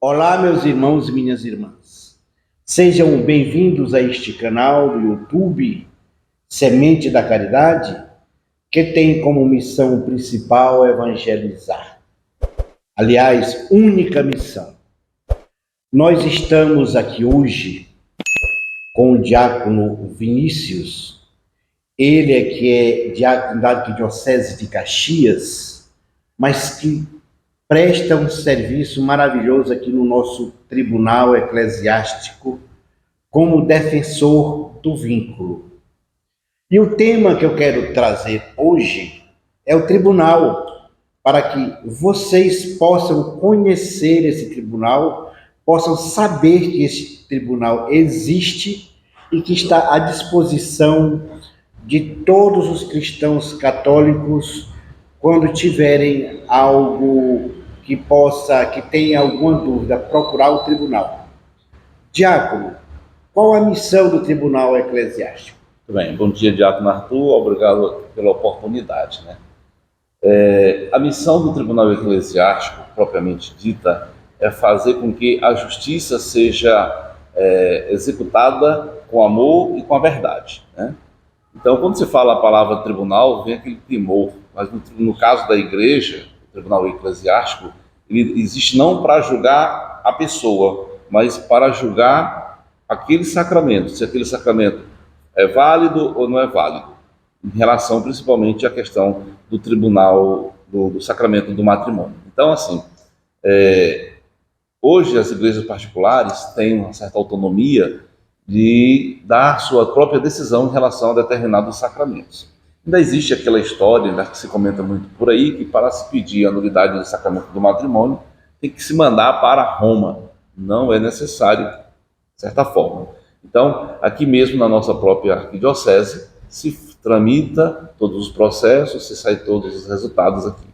Olá, meus irmãos e minhas irmãs. Sejam bem-vindos a este canal do YouTube, Semente da Caridade, que tem como missão principal evangelizar. Aliás, única missão. Nós estamos aqui hoje com o diácono Vinícius, ele é que é diácono da Arquidiocese de Caxias, mas que presta um serviço maravilhoso aqui no nosso tribunal eclesiástico como defensor do vínculo. E o tema que eu quero trazer hoje é o tribunal, para que vocês possam conhecer esse tribunal, possam saber que esse tribunal existe e que está à disposição de todos os cristãos católicos quando tiverem algo que tenha alguma dúvida, procurar o tribunal. Diácono, qual a missão do tribunal eclesiástico? Muito bem, bom dia, Diácono Arthur, obrigado pela oportunidade. A missão do Tribunal Eclesiástico, propriamente dita, é fazer com que a justiça seja executada com amor e com a verdade. Então, quando se fala a palavra tribunal, vem aquele temor, mas no caso da igreja, o Tribunal Eclesiástico, ele existe não para julgar a pessoa, mas para julgar aquele sacramento, se aquele sacramento é válido ou não é válido, em relação principalmente à questão do tribunal, do sacramento do matrimônio. Então, assim, hoje as igrejas particulares têm uma certa autonomia de dar sua própria decisão em relação a determinados sacramentos. Ainda existe aquela história, que se comenta muito por aí, que para se pedir a nulidade do sacramento do matrimônio, tem que se mandar para Roma. Não é necessário, de certa forma. Então, aqui mesmo na nossa própria arquidiocese, se tramita todos os processos, se sai todos os resultados aqui.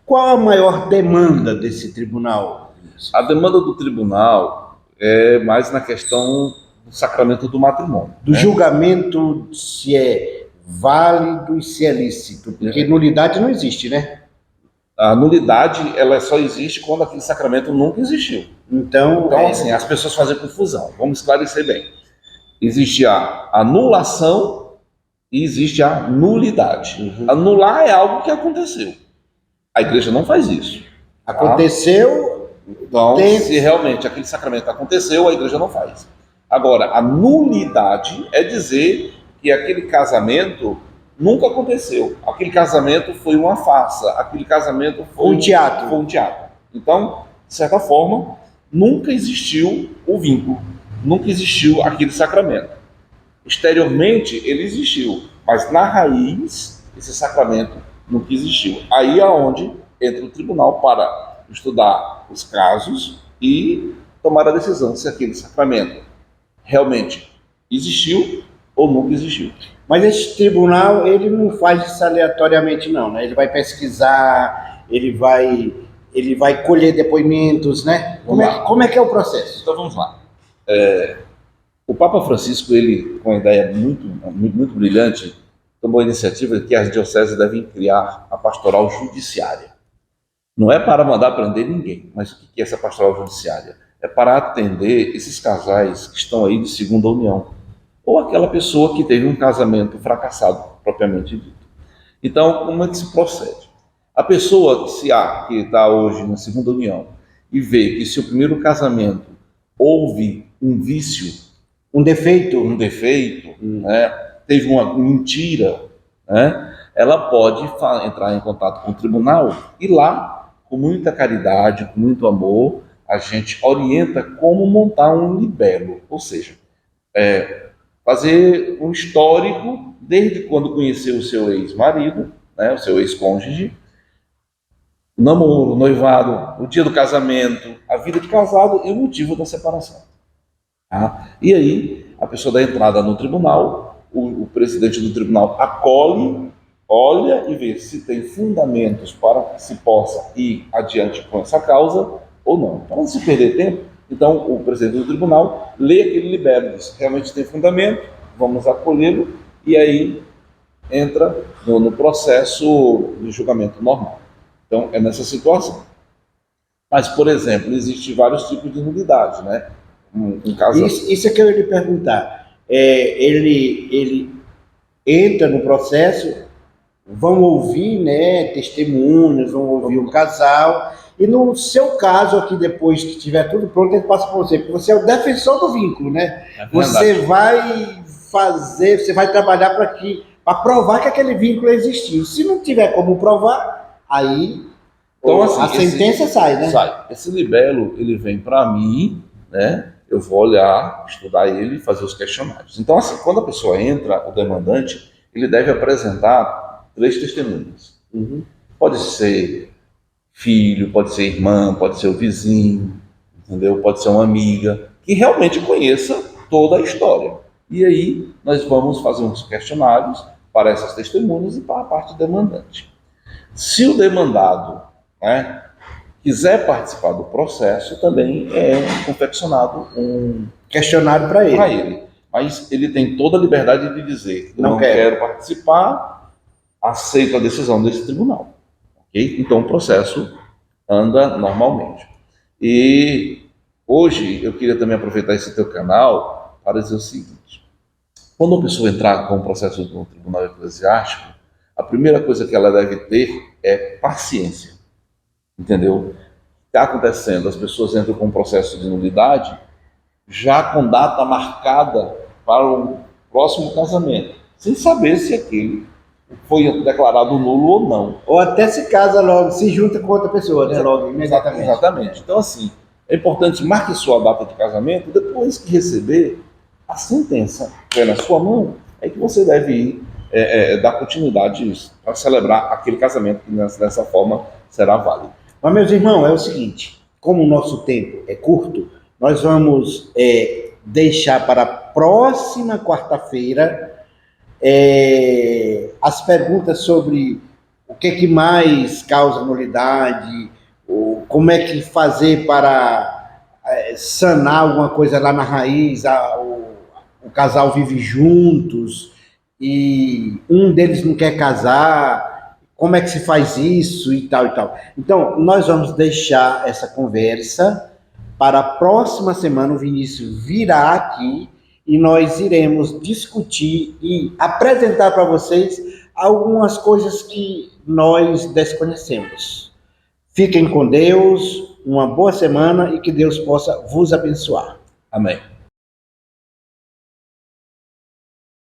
Qual a maior demanda desse tribunal? A demanda do tribunal é mais na questão do sacramento do matrimônio. Do julgamento se é válido e se é lícito, porque nulidade não existe, né? A nulidade, ela só existe quando aquele sacramento nunca existiu. Então assim, as pessoas fazem confusão. Vamos esclarecer bem. Existe a anulação e existe a nulidade. Anular é algo que aconteceu. A igreja não faz isso. Aconteceu, então, se realmente aquele sacramento aconteceu, a igreja não faz. Agora, a nulidade é dizer que aquele casamento nunca aconteceu. Aquele casamento foi uma farsa. Aquele casamento foi um teatro. Então, de certa forma, nunca existiu o vínculo. Nunca existiu aquele sacramento. Exteriormente, ele existiu, mas na raiz, esse sacramento nunca existiu. Aí é onde entra o tribunal para estudar os casos e tomar a decisão se aquele sacramento realmente existiu ou nunca existiu. Mas esse tribunal, ele não faz isso aleatoriamente não, né? Ele vai pesquisar, ele vai colher depoimentos, né? Como é que é o processo? Então vamos lá. O Papa Francisco, ele, com uma ideia muito brilhante, tomou a iniciativa de que as dioceses devem criar a pastoral judiciária. Não é para mandar prender ninguém, mas o que é essa pastoral judiciária? É para atender esses casais que estão aí de segunda união, ou aquela pessoa que teve um casamento fracassado, propriamente dito. Então, como é que se procede? A pessoa, que está hoje na segunda união e vê que se o primeiro casamento houve um vício, um defeito, teve uma mentira, ela pode entrar em contato com o tribunal e lá, com muita caridade, com muito amor, a gente orienta como montar um libelo, ou seja, fazer um histórico desde quando conheceu o seu ex-marido, o seu ex-cônjuge, o namoro, o noivado, o dia do casamento, a vida de casado e o motivo da separação. E aí, a pessoa dá entrada no tribunal, o presidente do tribunal acolhe, olha e vê se tem fundamentos para que se possa ir adiante com essa causa ou não. Para não se perder tempo, então o presidente do tribunal lê aquele libelo, diz, realmente tem fundamento, vamos acolhê-lo, e aí entra no processo de julgamento normal. Então, é nessa situação. Mas, por exemplo, existem vários tipos de nulidade, né? Um caso... Isso é que eu ia lhe perguntar. Ele entra no processo, vão ouvir, né, testemunhas, vão ouvir o casal, e no seu caso aqui, depois que tiver tudo pronto, ele passa para você, porque você é o defensor do vínculo, né? É verdade. Você vai fazer, você vai trabalhar para provar que aquele vínculo existiu. Se não tiver como provar, aí Então, assim, a sentença sai, né? Sai. Esse libelo, ele vem para mim, né? Eu vou olhar, estudar ele e fazer os questionários. Então, assim, quando a pessoa entra, o demandante, ele deve apresentar 3 testemunhas. Uhum. Pode ser filho, pode ser irmã, pode ser o vizinho, entendeu? Pode ser uma amiga, que realmente conheça toda a história. E aí, nós vamos fazer uns questionários para essas testemunhas e para a parte demandante. Se o demandado, né, quiser participar do processo, também é confeccionado um Questionário para ele. ele. Mas ele tem toda a liberdade de dizer: eu não quero participar, aceito a decisão desse tribunal. Okay? Então o processo anda normalmente. E hoje eu queria também aproveitar esse teu canal para dizer o seguinte: quando a pessoa entrar com o processo no tribunal eclesiástico, a primeira coisa que ela deve ter é paciência. Entendeu? O que está acontecendo? As pessoas entram com um processo de nulidade já com data marcada para o próximo casamento, sem saber se aquele foi declarado nulo ou não. Ou até se casa logo, se junta com outra pessoa, né? Logo, imediatamente. Exatamente. Então, assim, é importante marque sua data de casamento, depois que receber a sentença na sua mão, é que você deve ir dar continuidade para celebrar aquele casamento que dessa forma será válido. Mas, meus irmãos, é o seguinte, como o nosso tempo é curto, nós vamos deixar para a próxima quarta-feira as perguntas sobre o que mais causa nulidade, como é que fazer para sanar alguma coisa lá na raiz, o casal vive juntos e um deles não quer casar, como é que se faz isso e tal e tal. Então, nós vamos deixar essa conversa para a próxima semana. O Vinícius virá aqui e nós iremos discutir e apresentar para vocês algumas coisas que nós desconhecemos. Fiquem com Deus, uma boa semana e que Deus possa vos abençoar. Amém.